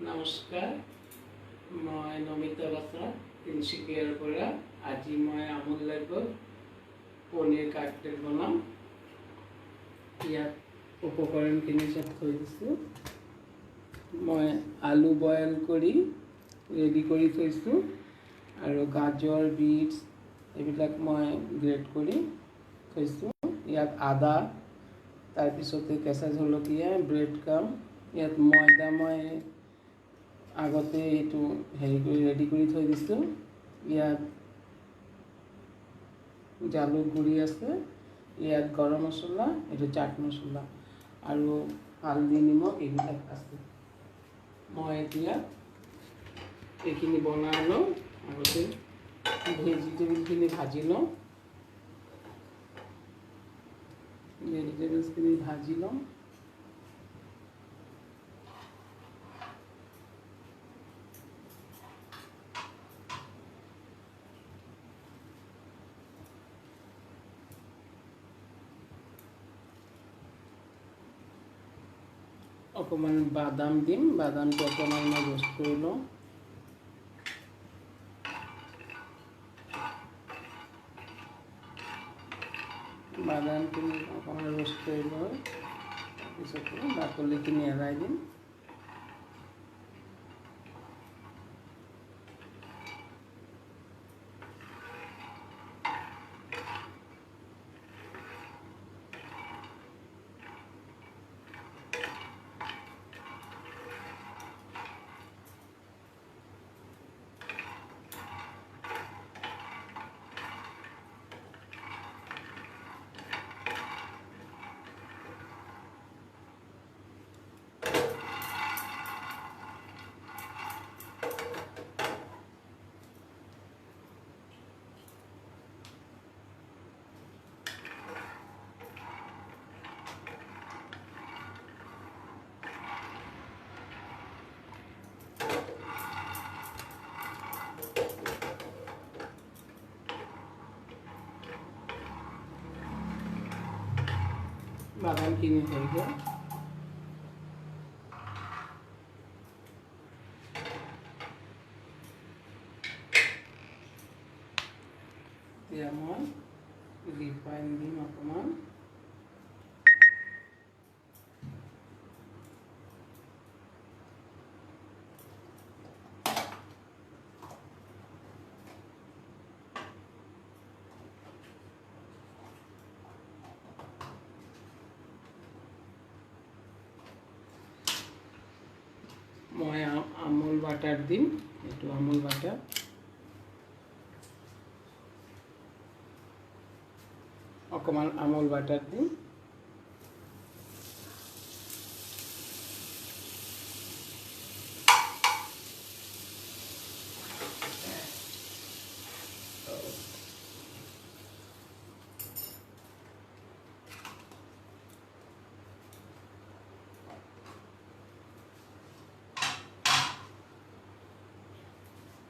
নমস্কাৰ, মই নমিতা বৰা তিনিচুকীয়াৰ পৰা। আজি মই আমুললাইফত পনীৰ কাটলেট বনাম। ইয়াত উপকৰণখিনি চব থৈ দিছোঁ। মই আলু বইল কৰি ৰেডি কৰি থৈছোঁ আৰু গাজৰ, বিটছ এইবিলাক মই গ্ৰেট কৰি থৈছোঁ। ইয়াত আদা, তাৰপিছতে কেঁচা জলকীয়া, ব্ৰেড ক্ৰাম, ইয়াত ময়দা মই আগতে এইটো ৰেডি কৰি থৈ দিছোঁ। ইয়াত জালুক গুড়ি আছে, ইয়াত গৰম মছলা, এইটো চাট মছলা আৰু হালধি, নিমখ এইবিলাক আছে। মই এতিয়া এইখিনি বনাই লওঁ। আগতে ভেজিটেবলখিনি ভাজি লওঁ। অকণমান বাদাম দিম, বাদামটো অকণমান মই ৰোষ্ট কৰি লওঁ। বাদামখিনি অকণমান ৰোষ্ট কৰি লওঁ, তাৰপিছতে বাকলিখিনি এৰাই দিম। বাদামখিনি হৈ গ'ল। এতিয়া মই ৰিফাইন দিম অকণমান। মই আমুল বাটাৰ দিম, এইটো আমুল বাটাৰ। অকণমান আমুল বাটাৰ দিম।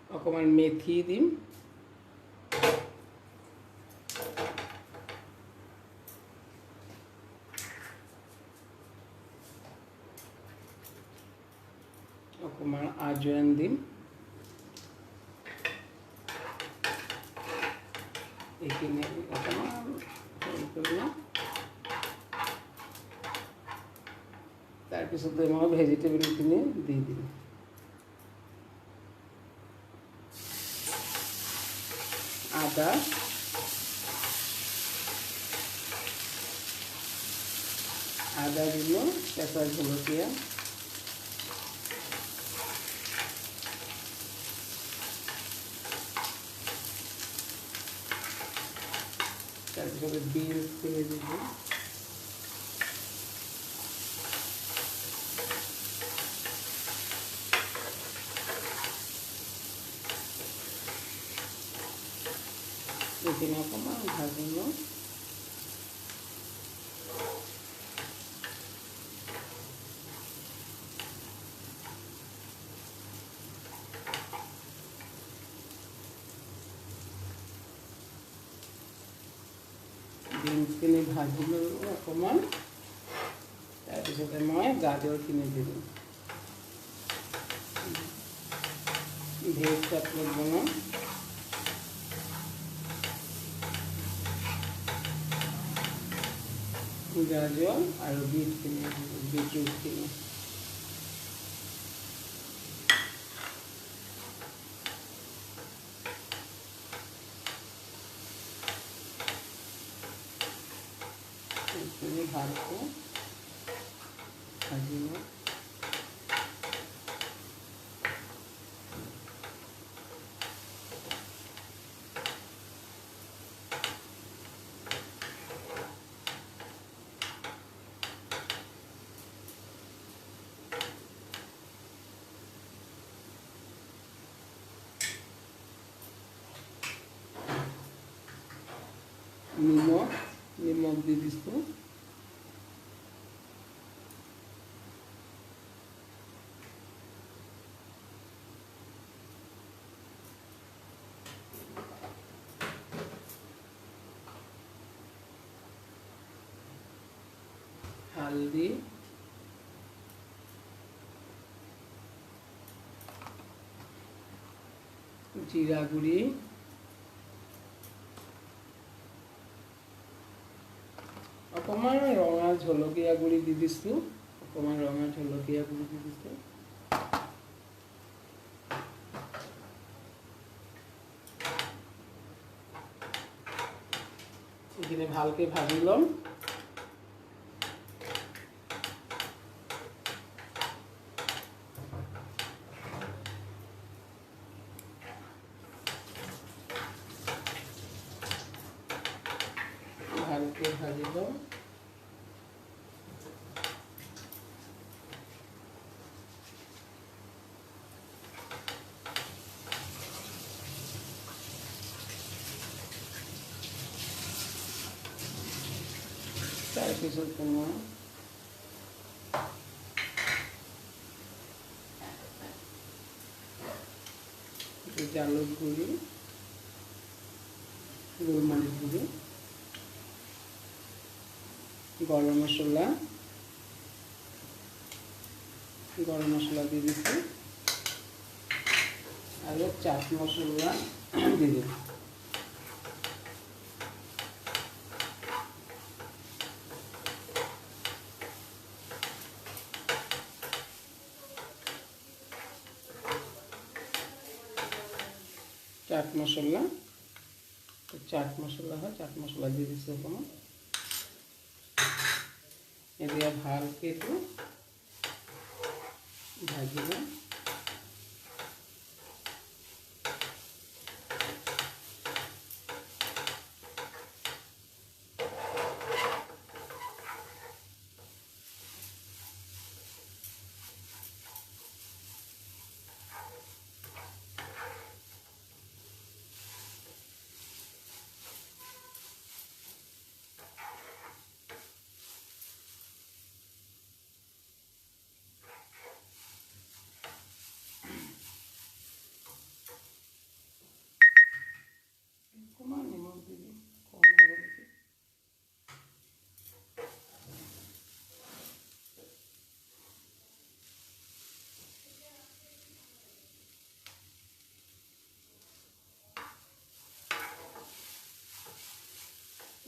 অকণমান মেথি দিম। অকণমান আজৱাইন দিম। এইখিনি অকণমান কৰি লওঁ। তাৰপিছতে মই ভেজিটেবলখিনি দি দিম। আদা, দিলোঁ, কেঁচা জলকীয়া, তাৰপিছতে বিনছখিনি দিলোঁ। এইখিনি অকণমান ভাজি লওঁ। বিনছখিনি ভাজি ল'লোঁ অকণমান। তাৰপিছতে মই গাজৰখিনি দিলোঁ। ভেজ কাটলেট বনাম গাজর আৰু বিটৰুটখিনি ভালকৈ ভাজি লওঁ। নিমখ দি দিছোঁ। হালদি, জিৰা গুড়ি, অকণমান ৰঙা জলকীয়া গুড়ি দি দিছোঁ। এইখিনি ভালকৈ ভাজি ল'ম। ভালকৈ ভাজি ল'ম। তাৰপিছত মই জালুক গুড়ি, গোলমরিচ গুঁড়ি, গরম মশলা দিয়ে দিচ্ছি আর চাট মশলা দিয়ে দিচ্ছি। চাট মশলা দিয়ে দিচ্ছি ওখানে এদিকে ভালকে একটু ভাজিব।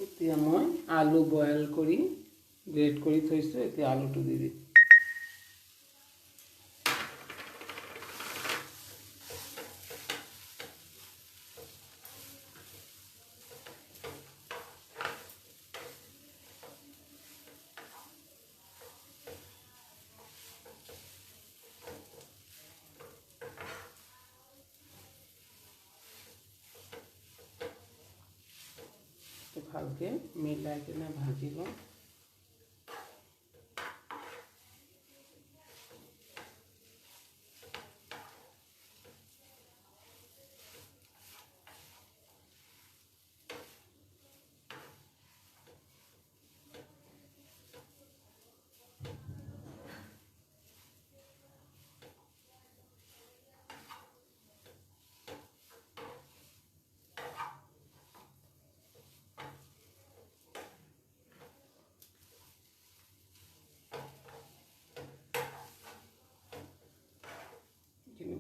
এতিয়া মই আলু বইল কৰি গ্ৰেট কৰি থৈছোঁ। এতিয়া আলুটো দি দিম। ভালকে মিলাই কিনে ভাজি লওঁ।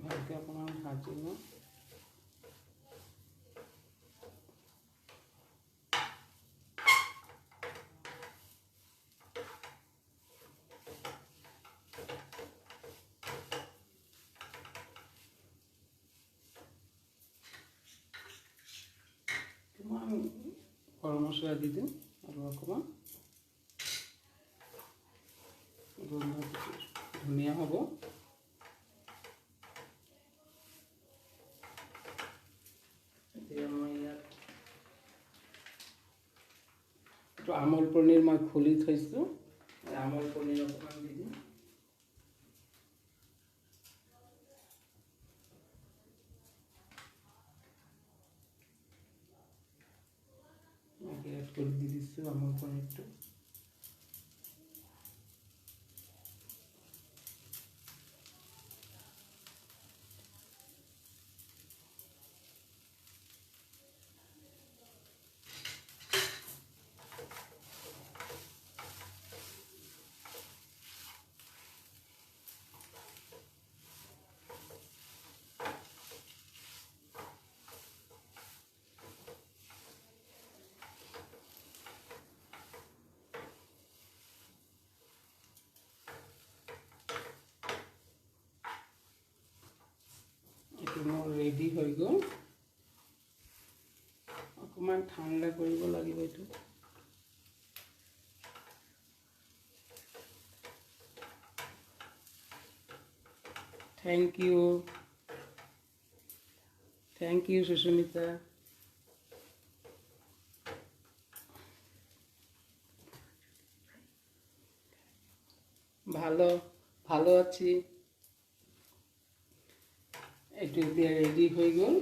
ভালকৈ অকণমান ভাজিব। অকণমান গৰম মছলা দি দিওঁ আৰু অকণমান গোন্ধটো ধুনীয়া হ'ব। এতিয়া মই ইয়াত এইটো আমুল পনীৰ মই খুলি থৈছোঁ, আমুল পনীৰ অকণমান দি দিম। এড কৰি দি দিছোঁ আমুল পনীৰটো। মোৰ ৰেডি হৈ গ'ল। অকণমান ঠাণ্ডা কৰিব লাগিব এইটো। Thank you Susmita. ভালো আছি। এইটো এতিয়া ৰেডি হৈ গ'ল।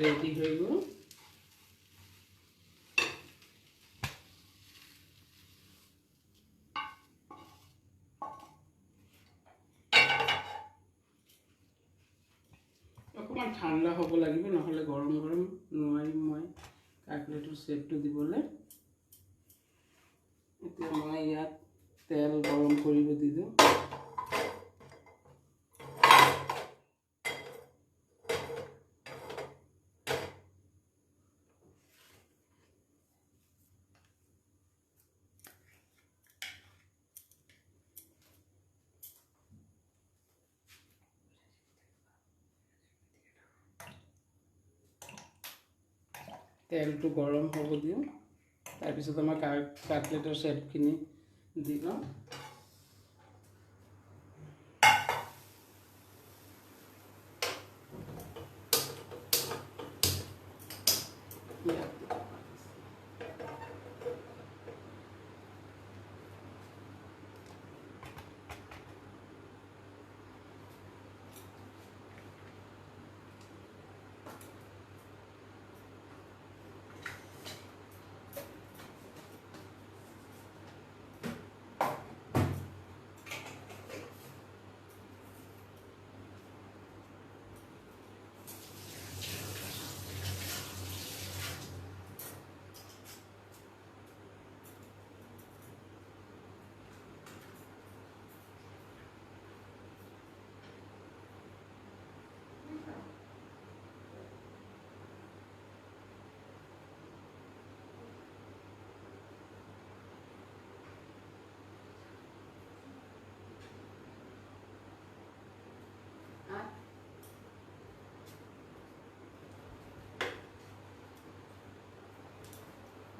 ৰেডি হৈ গ'ল। অকণমান ঠাণ্ডা হ'ব লাগিব, নহ'লে গৰম গৰম নোৱাৰিম মই কাটলেটৰ শ্বেপটো দিবলৈ। এতিয়া মই ইয়াত তেল গৰম কৰিব দি দিওঁ। তেলটো গৰম হ'ব দিওঁ। তাৰপিছত আমাৰ কাটলেটৰ শ্বেপখিনি দি লওঁ।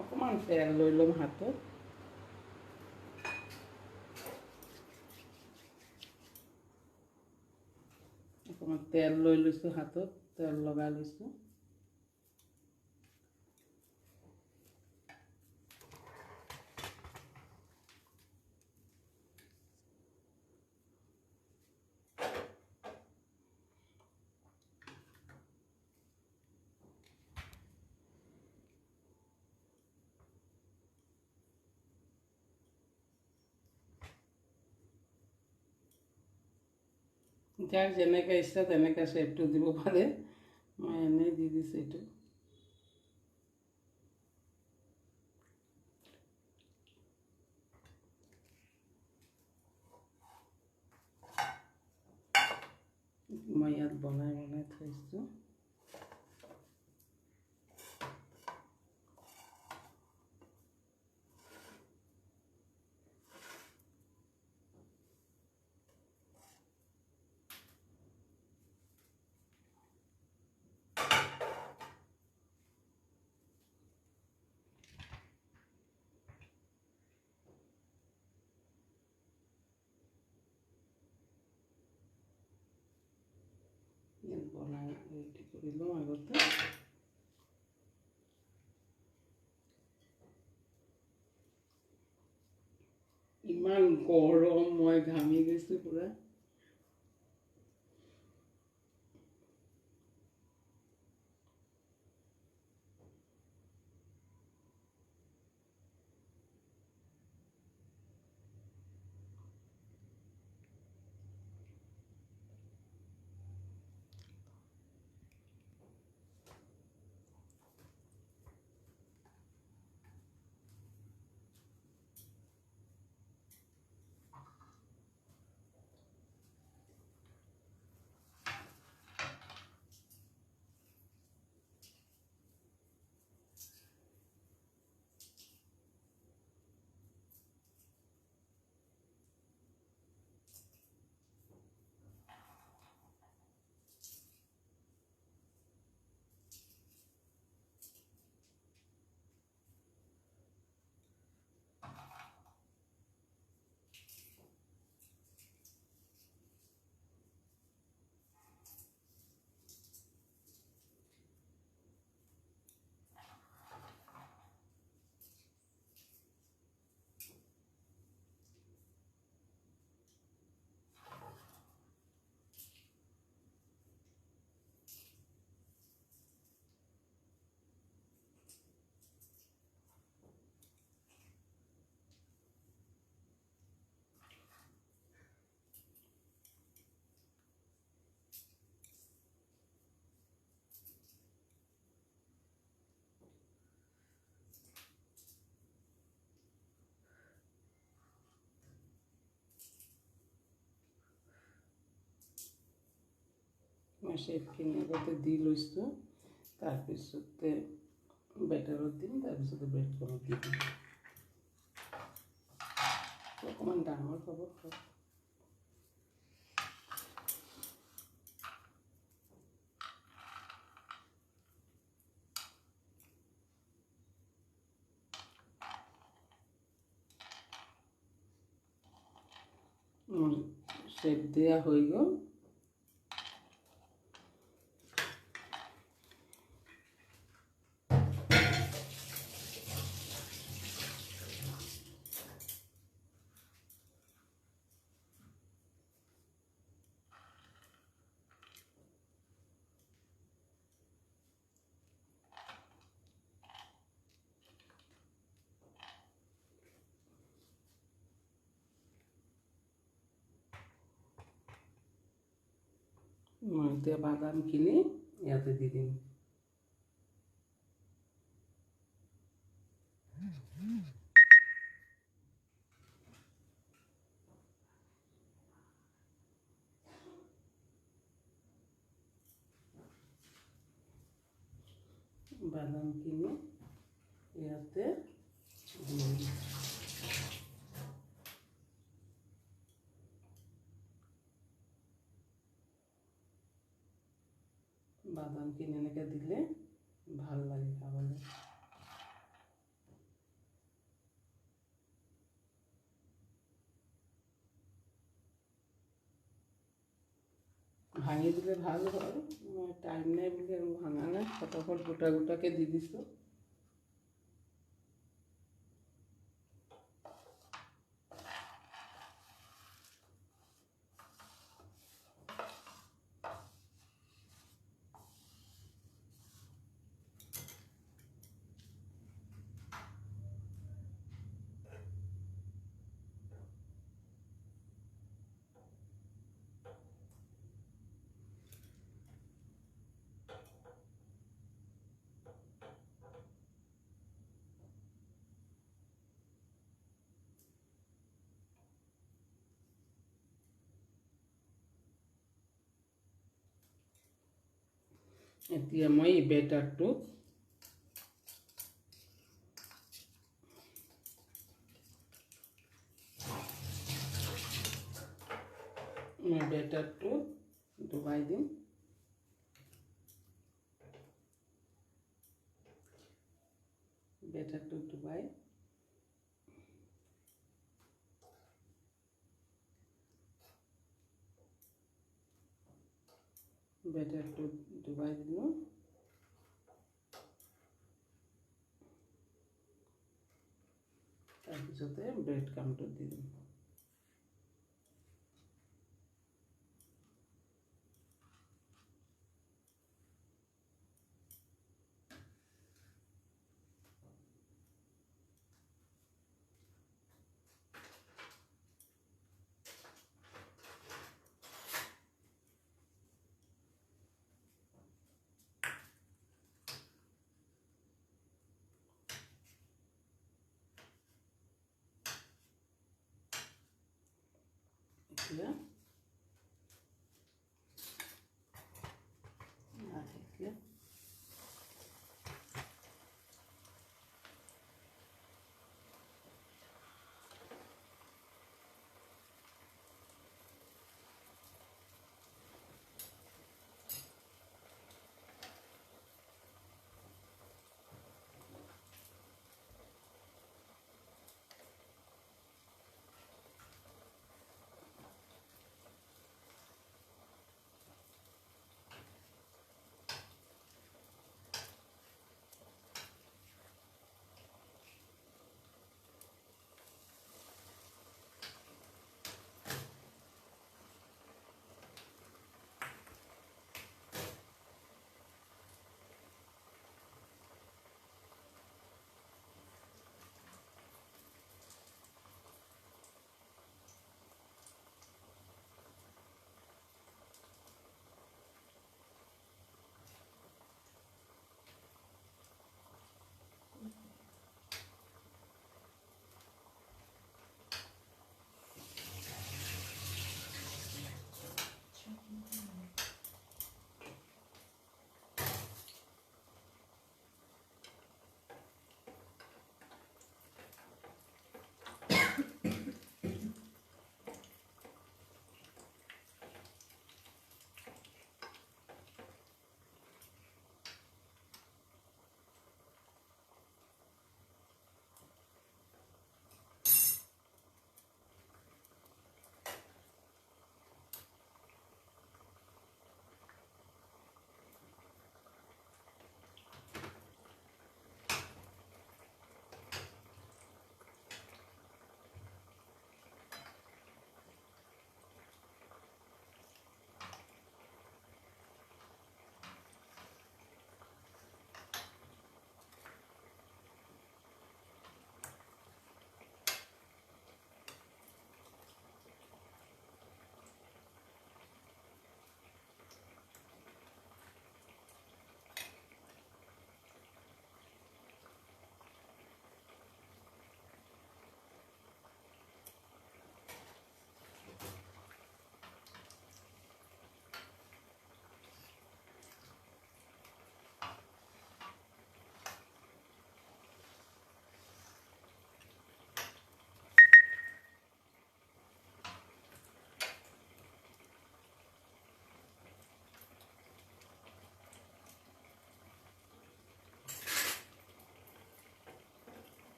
অকণমান তেল লৈ ল'ম হাতত। অকণমান তেল লৈ লৈছোঁ হাতত, তেল লগাই লৈছোঁ। যাৰ যেনেকৈ ইচ্ছা তেনেকৈ শ্বেপটো দিব পাৰে। মই এনেই দি দিছোঁ এইটো। মই ইয়াত বনাই বনাই থৈছোঁ। ইয়াত বনাই ৰেডি কৰি লওঁ আগতে। ইমান গৰম, মই ঘামি গৈছোঁ পূৰা। মই শ্বেপখিনি আগতে দি লৈছোঁ, তাৰপিছতে বেটাৰত দিম, তাৰপিছতে ব্ৰেড ক্ৰাম্বত দি দিম। অকণমান ডাঙৰ হ'ব। শ্বেপ দিয়া হৈ গ'ল। মই এতিয়া বাদামখিনি ইয়াতে দি দিম। বাদামখিনি ইয়াতে দি দিম। বাদামখিনি এনেকৈ দিলে ভাল লাগে খাবলৈ। ভাঙি দিলে ভাল হয়, মই টাইম নাই বুলি আৰু ভাঙা নাই, ফটাফট গোটা গোটাকৈ দি দিছোঁ। এতিয়া মই এই বেটাৰটো ডুবাই দিম। বেটাৰটো ডুবাই দিলোঁ। তাৰপিছতে ব্ৰেড ক্ৰামটো দি দিম।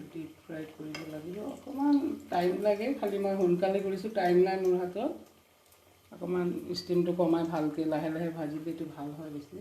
ডিপ ফ্ৰাই কৰিব লাগিব। অকণমান টাইম লাগে, খালি মই সোনকালে কৰিছোঁ, টাইম নাই মোৰ হাতত। অকণমান ষ্টিমটো কমাই ভালকৈ লাহে লাহে ভাজিলে এইটো ভাল হয় বেছি।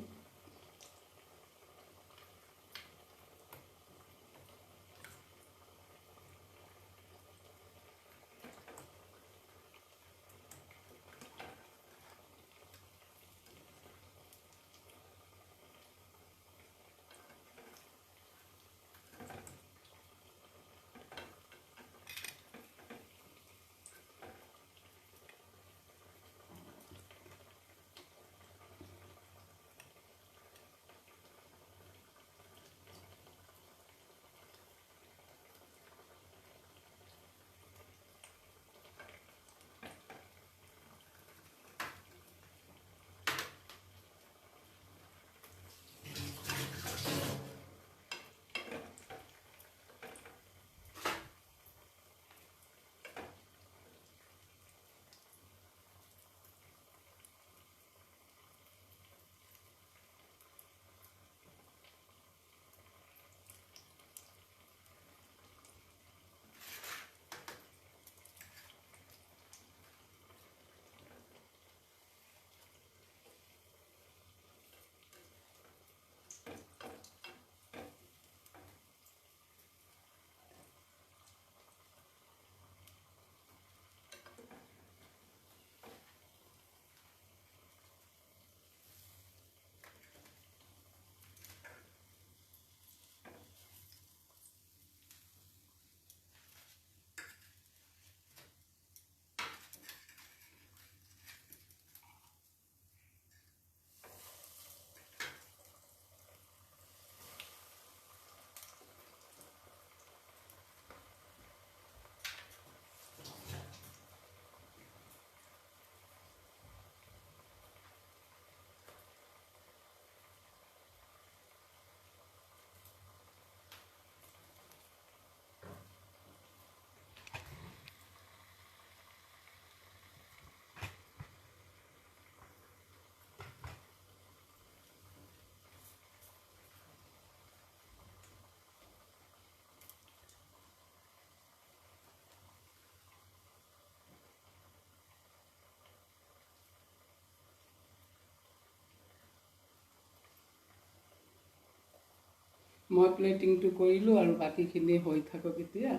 মই প্লেটিংটো কৰিলোঁ আৰু বাকীখিনি হৈ থাকক এতিয়া।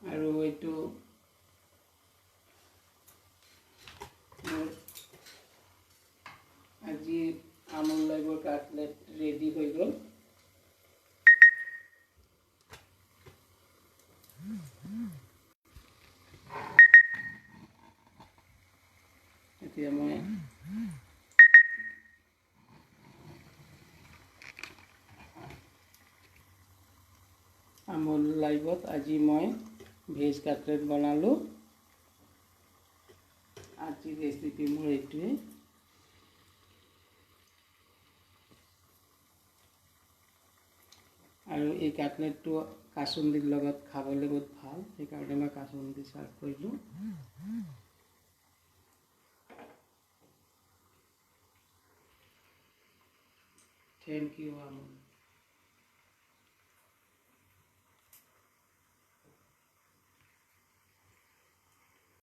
আৰু এইটো আজি আমুল লাইভৰ কাটলেট ৰেডি হৈ গ'ল। এতিয়া মই আমুল লাইভত আজি মই ভেজ কাটলেট বনালোঁ। আজি ৰেচিপি মোৰ এইটোৱে। আৰু এই কাটলেটটো কাচুন্দিৰ লগত খাবলৈ বহুত ভাল, সেইকাৰণে মই কাচুন্দি চাৰ্ভ কৰিলোঁ। Thank you Amul.